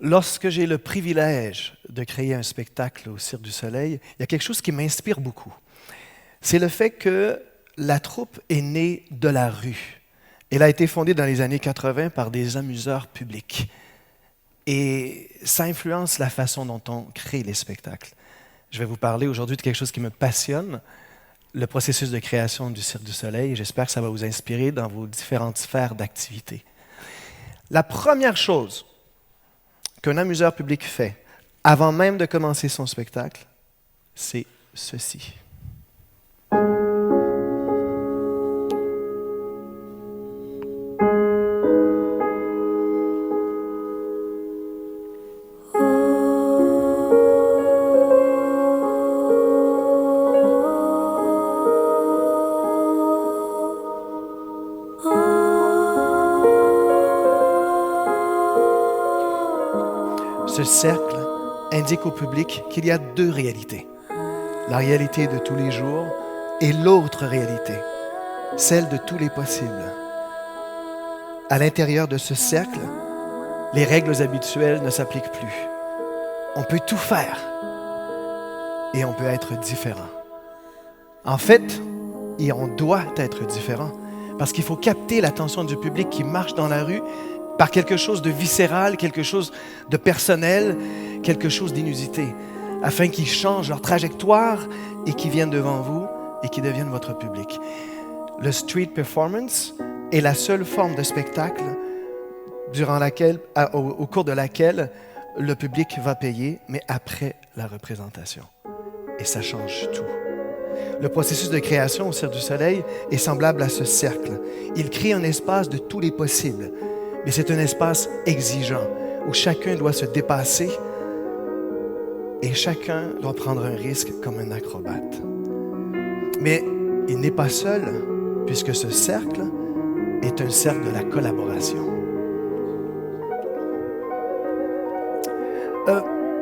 Lorsque j'ai le privilège de créer un spectacle au Cirque du Soleil, il y a quelque chose qui m'inspire beaucoup. C'est le fait que la troupe est née de la rue. Elle a été fondée dans les années 80 par des amuseurs publics. Et ça influence la façon dont on crée les spectacles. Je vais vous parler aujourd'hui de quelque chose qui me passionne, le processus de création du Cirque du Soleil. Et j'espère que ça va vous inspirer dans vos différentes sphères d'activité. La première chose qu'un amuseur public fait avant même de commencer son spectacle, c'est ceci. Ce cercle indique au public qu'il y a deux réalités. La réalité de tous les jours et l'autre réalité, celle de tous les possibles. À l'intérieur de ce cercle, les règles habituelles ne s'appliquent plus. On peut tout faire et on peut être différent. En fait, et on doit être différent parce qu'il faut capter l'attention du public qui marche dans la rue par quelque chose de viscéral, quelque chose de personnel, quelque chose d'inusité, afin qu'ils changent leur trajectoire et qu'ils viennent devant vous et qu'ils deviennent votre public. Le street performance est la seule forme de spectacle au cours de laquelle le public va payer, mais après la représentation. Et ça change tout. Le processus de création au Cirque du Soleil est semblable à ce cercle. Il crée un espace de tous les possibles. Mais c'est un espace exigeant où chacun doit se dépasser et chacun doit prendre un risque comme un acrobate. Mais il n'est pas seul puisque ce cercle est un cercle de la collaboration.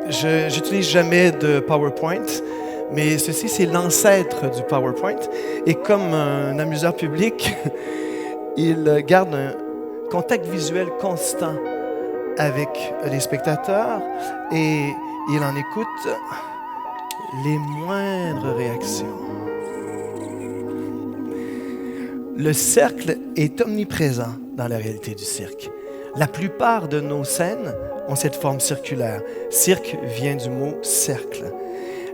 Je n'utilise jamais de PowerPoint, mais ceci c'est l'ancêtre du PowerPoint et comme un amuseur public, il garde un contact visuel constant avec les spectateurs et il en écoute les moindres réactions. Le cercle est omniprésent dans la réalité du cirque. La plupart de nos scènes ont cette forme circulaire. Cirque vient du mot cercle.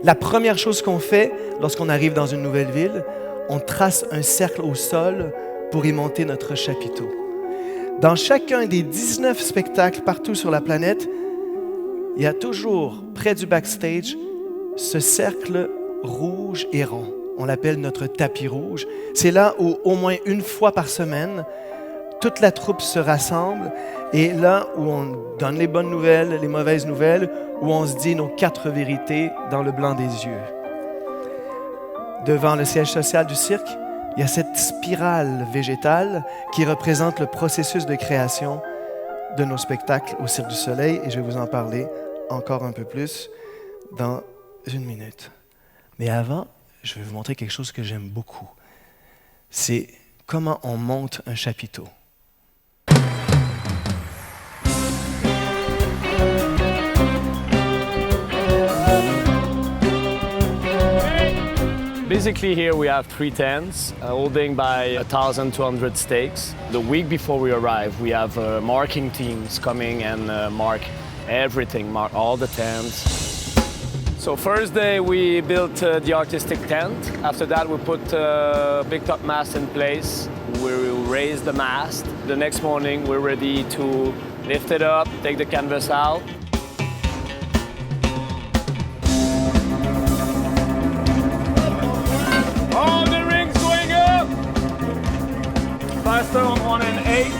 La première chose qu'on fait lorsqu'on arrive dans une nouvelle ville, on trace un cercle au sol pour y monter notre chapiteau. Dans chacun des 19 spectacles partout sur la planète, il y a toujours, près du backstage, ce cercle rouge et rond. On l'appelle notre tapis rouge. C'est là où, au moins une fois par semaine, toute la troupe se rassemble et là où on donne les bonnes nouvelles, les mauvaises nouvelles, où on se dit nos 4 vérités dans le blanc des yeux. Devant le siège social du cirque, il y a cette spirale végétale qui représente le processus de création de nos spectacles au Cirque du Soleil et je vais vous en parler encore un peu plus dans une minute. Mais avant, je vais vous montrer quelque chose que j'aime beaucoup. C'est comment on monte un chapiteau. Basically here we have 3 tents holding by 1,200 stakes. The week before we arrive we have marking teams coming and mark everything, mark all the tents. So first day we built the artistic tent. After that we put big top mast in place. We will raise the mast. The next morning we're ready to lift it up, take the canvas out. Faster on 1 and 8.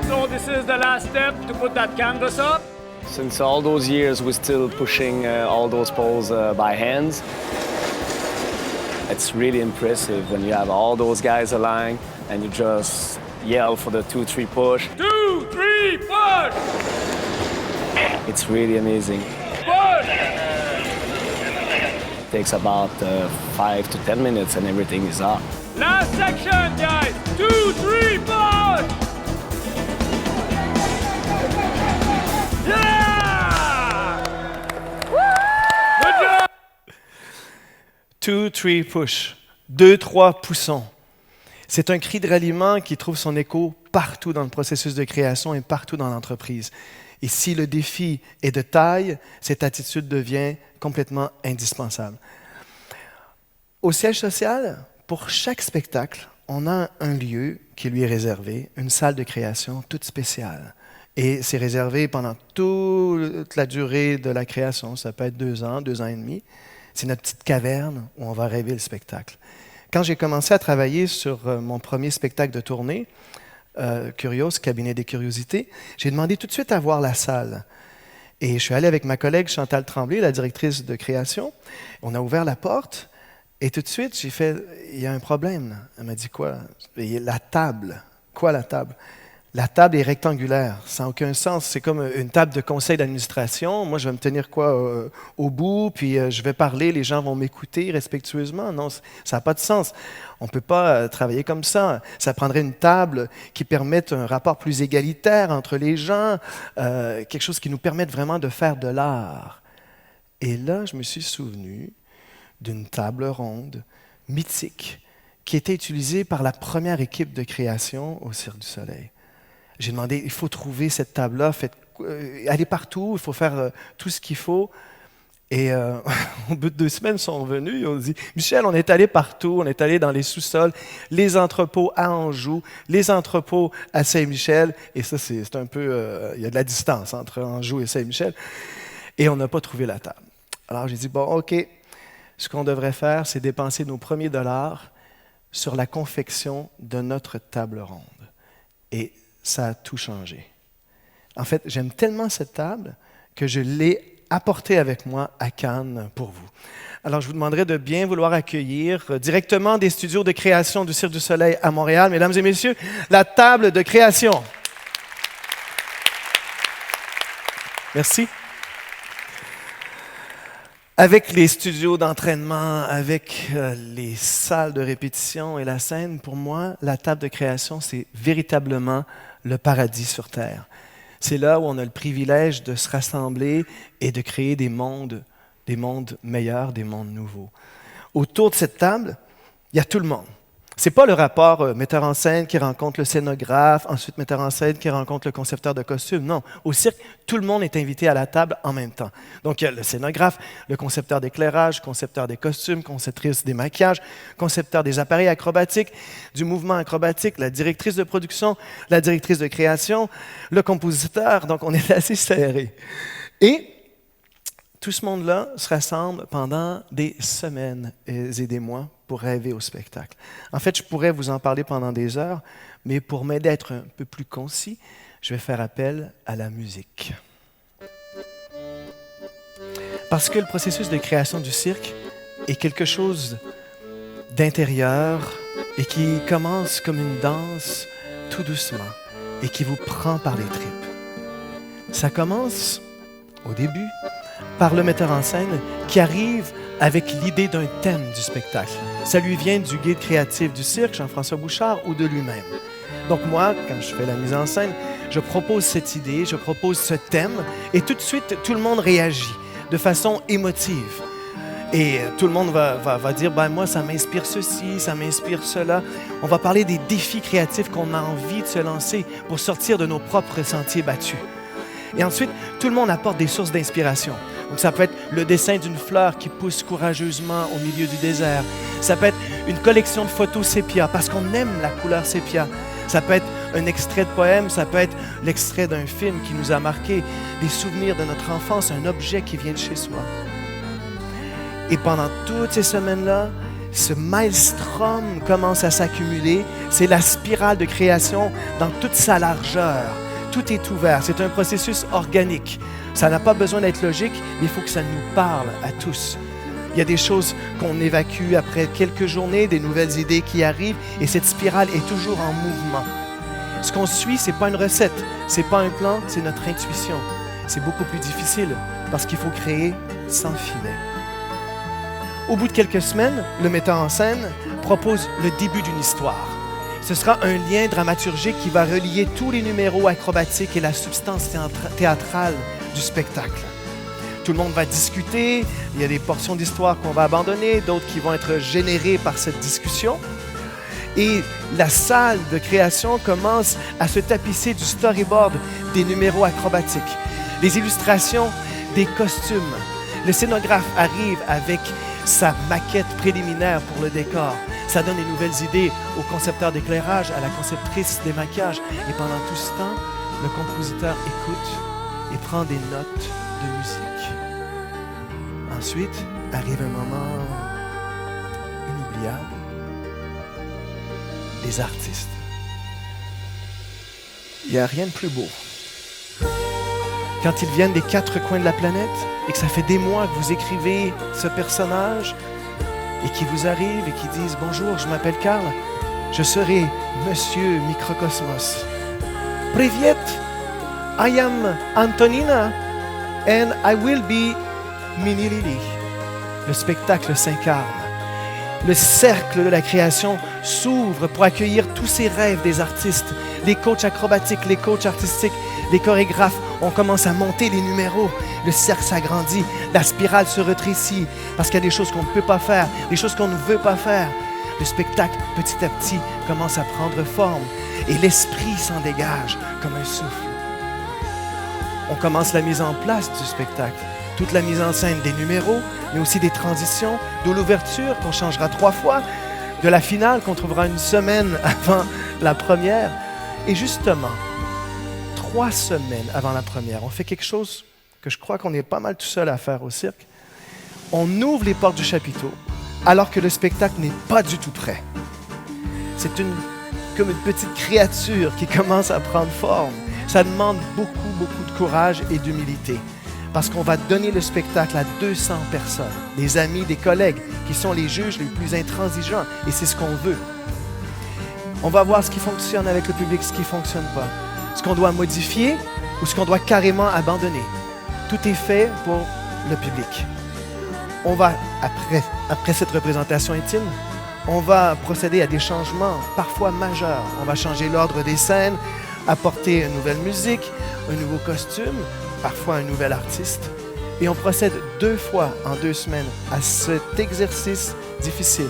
So this is the last step to put that canvas up. Since all those years we're still pushing all those poles by hands. It's really impressive when you have all those guys aligned and you just yell for the 2-3 push. 2, 3, push! It's really amazing. Push! takes about 5 to 10 minutes and everything is up. Last section, guys! 2, 3, push! Yeah! Good job! 2, 3, push. 2, 3 poussons. C'est un cri de ralliement qui trouve son écho partout dans le processus de création et partout dans l'entreprise. Et si le défi est de taille, cette attitude devient complètement indispensable. Au siège social, pour chaque spectacle, on a un lieu qui lui est réservé, une salle de création toute spéciale. Et c'est réservé pendant toute la durée de la création. Ça peut être 2 ans, 2 ans et demi. C'est notre petite caverne où on va rêver le spectacle. Quand j'ai commencé à travailler sur mon premier spectacle de tournée, Curios, Cabinet des curiosités, j'ai demandé tout de suite à voir la salle. Et je suis allé avec ma collègue Chantal Tremblay, la directrice de création. On a ouvert la porte et tout de suite, j'ai fait « Il y a un problème. » Elle m'a dit « Quoi? » La table. Quoi la table? La table est rectangulaire, ça n'a aucun sens. C'est comme une table de conseil d'administration. Moi, je vais me tenir au bout, puis je vais parler, les gens vont m'écouter respectueusement. Non, ça n'a pas de sens. On ne peut pas travailler comme ça. Ça prendrait une table qui permette un rapport plus égalitaire entre les gens, quelque chose qui nous permette vraiment de faire de l'art. Et là, je me suis souvenu d'une table ronde mythique qui était utilisée par la première équipe de création au Cirque du Soleil. J'ai demandé, il faut trouver cette table-là, allez partout, il faut faire tout ce qu'il faut. Et au bout de 2 semaines, ils sont revenus, ils ont dit, Michel, on est allé partout, on est allé dans les sous-sols, les entrepôts à Anjou, les entrepôts à Saint-Michel, et ça, c'est un peu, il y a de la distance entre Anjou et Saint-Michel, et on n'a pas trouvé la table. Alors j'ai dit, bon, OK, ce qu'on devrait faire, c'est dépenser nos premiers dollars sur la confection de notre table ronde. Et ça a tout changé. En fait, j'aime tellement cette table que je l'ai apportée avec moi à Cannes pour vous. Alors, je vous demanderai de bien vouloir accueillir directement des studios de création du Cirque du Soleil à Montréal, mesdames et messieurs, la table de création. Merci. Avec les studios d'entraînement, avec les salles de répétition et la scène, pour moi, la table de création, c'est véritablement le paradis sur Terre. C'est là où on a le privilège de se rassembler et de créer des mondes meilleurs, des mondes nouveaux. Autour de cette table, il y a tout le monde. Ce n'est pas le rapport metteur en scène qui rencontre le scénographe, ensuite metteur en scène qui rencontre le concepteur de costumes. Non, au cirque, tout le monde est invité à la table en même temps. Donc, il y a le scénographe, le concepteur d'éclairage, concepteur des costumes, conceptrice des maquillages, concepteur des appareils acrobatiques, du mouvement acrobatique, la directrice de production, la directrice de création, le compositeur. Donc, on est assez serré. Et tout ce monde-là se rassemble pendant des semaines et des mois pour rêver au spectacle. En fait, je pourrais vous en parler pendant des heures, mais pour m'aider à être un peu plus concis, je vais faire appel à la musique. Parce que le processus de création du cirque est quelque chose d'intérieur et qui commence comme une danse tout doucement et qui vous prend par les tripes. Ça commence au début par le metteur en scène qui arrive avec l'idée d'un thème du spectacle. Ça lui vient du guide créatif du cirque, Jean-François Bouchard, ou de lui-même. Donc moi, quand je fais la mise en scène, je propose cette idée, je propose ce thème, et tout de suite, tout le monde réagit de façon émotive. Et tout le monde va dire, ben moi, ça m'inspire ceci, ça m'inspire cela. On va parler des défis créatifs qu'on a envie de se lancer pour sortir de nos propres sentiers battus. Et ensuite, tout le monde apporte des sources d'inspiration. Donc, ça peut être le dessin d'une fleur qui pousse courageusement au milieu du désert. Ça peut être une collection de photos sépia, parce qu'on aime la couleur sépia. Ça peut être un extrait de poème, ça peut être l'extrait d'un film qui nous a marqué, des souvenirs de notre enfance, un objet qui vient de chez soi. Et pendant toutes ces semaines-là, ce maelstrom commence à s'accumuler. C'est la spirale de création dans toute sa largeur. Tout est ouvert. C'est un processus organique. Ça n'a pas besoin d'être logique, mais il faut que ça nous parle à tous. Il y a des choses qu'on évacue après quelques journées, des nouvelles idées qui arrivent, et cette spirale est toujours en mouvement. Ce qu'on suit, ce n'est pas une recette, ce n'est pas un plan, c'est notre intuition. C'est beaucoup plus difficile parce qu'il faut créer sans filet. Au bout de quelques semaines, le metteur en scène propose le début d'une histoire. Ce sera un lien dramaturgique qui va relier tous les numéros acrobatiques et la substance théâtrale du spectacle. Tout le monde va discuter, il y a des portions d'histoire qu'on va abandonner, d'autres qui vont être générées par cette discussion. Et la salle de création commence à se tapisser du storyboard des numéros acrobatiques, les illustrations des costumes. Le scénographe arrive avec sa maquette préliminaire pour le décor. Ça donne des nouvelles idées au concepteur d'éclairage, à la conceptrice des maquillages. Et pendant tout ce temps, le compositeur écoute et prend des notes de musique. Ensuite, arrive un moment inoubliable. Les artistes. Il n'y a rien de plus beau. Quand ils viennent des 4 coins de la planète et que ça fait des mois que vous écrivez ce personnage et qui vous arrivent et qui disent « Bonjour, je m'appelle Carl, je serai Monsieur Microcosmos. Privyet, I am Antonina and I will be Mini Lily. » Le spectacle s'incarne. Le cercle de la création s'ouvre pour accueillir tous ces rêves des artistes. Les coachs acrobatiques, les coachs artistiques, les chorégraphes. On commence à monter les numéros. Le cercle s'agrandit. La spirale se rétrécit parce qu'il y a des choses qu'on ne peut pas faire, des choses qu'on ne veut pas faire. Le spectacle, petit à petit, commence à prendre forme et l'esprit s'en dégage comme un souffle. On commence la mise en place du spectacle. Toute la mise en scène des numéros, mais aussi des transitions, de l'ouverture qu'on changera 3 fois, de la finale qu'on trouvera une semaine avant la première. Et justement, 3 semaines avant la première, on fait quelque chose que je crois qu'on est pas mal tout seul à faire au cirque. On ouvre les portes du chapiteau alors que le spectacle n'est pas du tout prêt. C'est comme une petite créature qui commence à prendre forme. Ça demande beaucoup de courage et d'humilité. Parce qu'on va donner le spectacle à 200 personnes, des amis, des collègues, qui sont les juges les plus intransigeants, et c'est ce qu'on veut. On va voir ce qui fonctionne avec le public, ce qui ne fonctionne pas, ce qu'on doit modifier ou ce qu'on doit carrément abandonner. Tout est fait pour le public. On va, après cette représentation intime, on va procéder à des changements parfois majeurs. On va changer l'ordre des scènes, apporter une nouvelle musique, un nouveau costume, parfois un nouvel artiste. Et on procède 2 fois en 2 semaines à cet exercice difficile.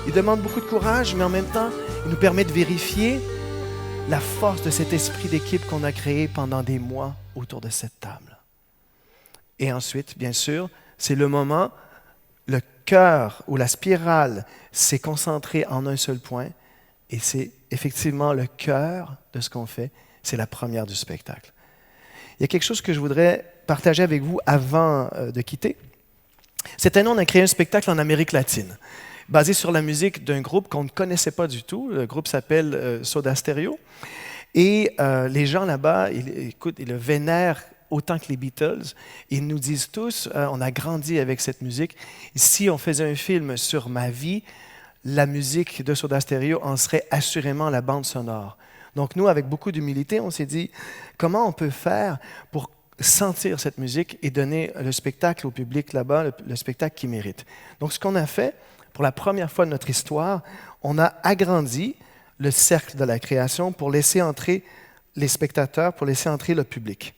Il demande beaucoup de courage, mais en même temps, il nous permet de vérifier la force de cet esprit d'équipe qu'on a créé pendant des mois autour de cette table. Et ensuite, bien sûr, c'est le moment, le cœur ou la spirale s'est concentrée en un seul point, et c'est effectivement le cœur de ce qu'on fait, c'est la première du spectacle. Il y a quelque chose que je voudrais partager avec vous avant de quitter. Cette année, on a créé un spectacle en Amérique latine, basé sur la musique d'un groupe qu'on ne connaissait pas du tout. Le groupe s'appelle Soda Stereo. Et les gens là-bas, ils le vénèrent autant que les Beatles. Ils nous disent tous, on a grandi avec cette musique. Si on faisait un film sur ma vie, la musique de Soda Stereo en serait assurément la bande sonore. Donc nous, avec beaucoup d'humilité, on s'est dit, comment on peut faire pour sentir cette musique et donner le spectacle au public là-bas, le spectacle qu'il mérite. Donc ce qu'on a fait, pour la première fois de notre histoire, on a agrandi le cercle de la création pour laisser entrer les spectateurs, pour laisser entrer le public.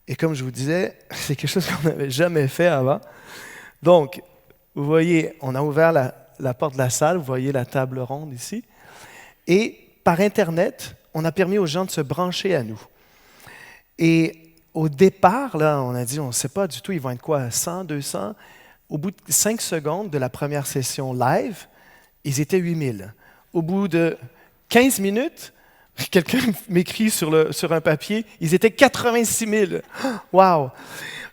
Et comme je vous disais, c'est quelque chose qu'on n'avait jamais fait avant. Donc, vous voyez, on a ouvert la porte de la salle, vous voyez la table ronde ici, et par Internet, on a permis aux gens de se brancher à nous. Et au départ, là, on a dit, on ne sait pas du tout, ils vont être quoi, 100, 200? Au bout de 5 secondes de la première session live, ils étaient 8000. Au bout de 15 minutes, quelqu'un m'écrit sur un papier, ils étaient 86 000. Wow!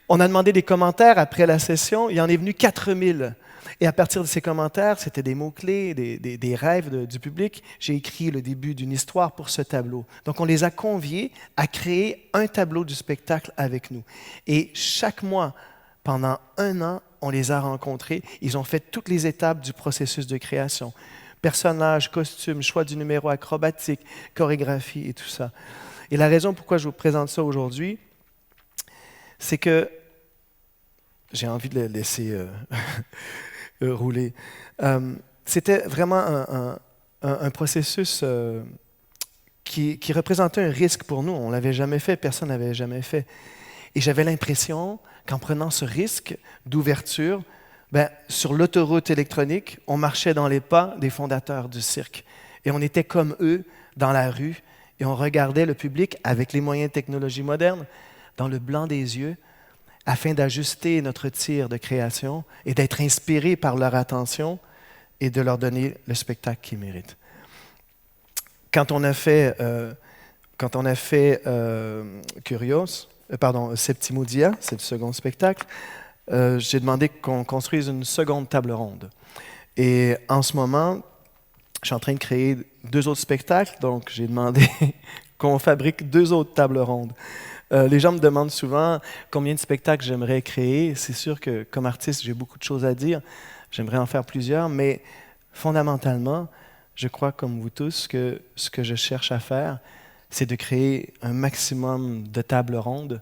On a demandé des commentaires après la session, il y en est venu 4000. Et à partir de ces commentaires, c'était des mots-clés, des rêves du public. J'ai écrit le début d'une histoire pour ce tableau. Donc, on les a conviés à créer un tableau du spectacle avec nous. Et chaque mois, pendant 1 an, on les a rencontrés. Ils ont fait toutes les étapes du processus de création. Personnages, costumes, choix du numéro acrobatique, chorégraphie et tout ça. Et la raison pourquoi je vous présente ça aujourd'hui, c'est que j'ai envie de le laisser rouler. C'était vraiment un processus qui représentait un risque pour nous. On ne l'avait jamais fait, personne n'avait jamais fait. Et j'avais l'impression qu'en prenant ce risque d'ouverture, sur l'autoroute électronique, on marchait dans les pas des fondateurs du cirque. Et on était comme eux dans la rue et on regardait le public avec les moyens de technologie moderne dans le blanc des yeux afin d'ajuster notre tir de création et d'être inspirés par leur attention et de leur donner le spectacle qu'ils méritent. Quand on a fait Septimodia, c'est le second spectacle, j'ai demandé qu'on construise une seconde table ronde. Et en ce moment, je suis en train de créer 2 autres spectacles, donc j'ai demandé qu'on fabrique 2 autres tables rondes. Les gens me demandent souvent combien de spectacles j'aimerais créer. C'est sûr que comme artiste, j'ai beaucoup de choses à dire. J'aimerais en faire plusieurs, mais fondamentalement, je crois comme vous tous que ce que je cherche à faire, c'est de créer un maximum de tables rondes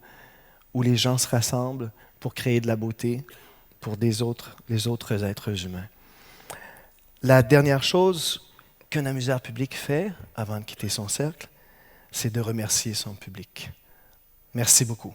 où les gens se rassemblent pour créer de la beauté pour les autres êtres humains. La dernière chose qu'un amuseur public fait avant de quitter son cercle, c'est de remercier son public. Merci beaucoup.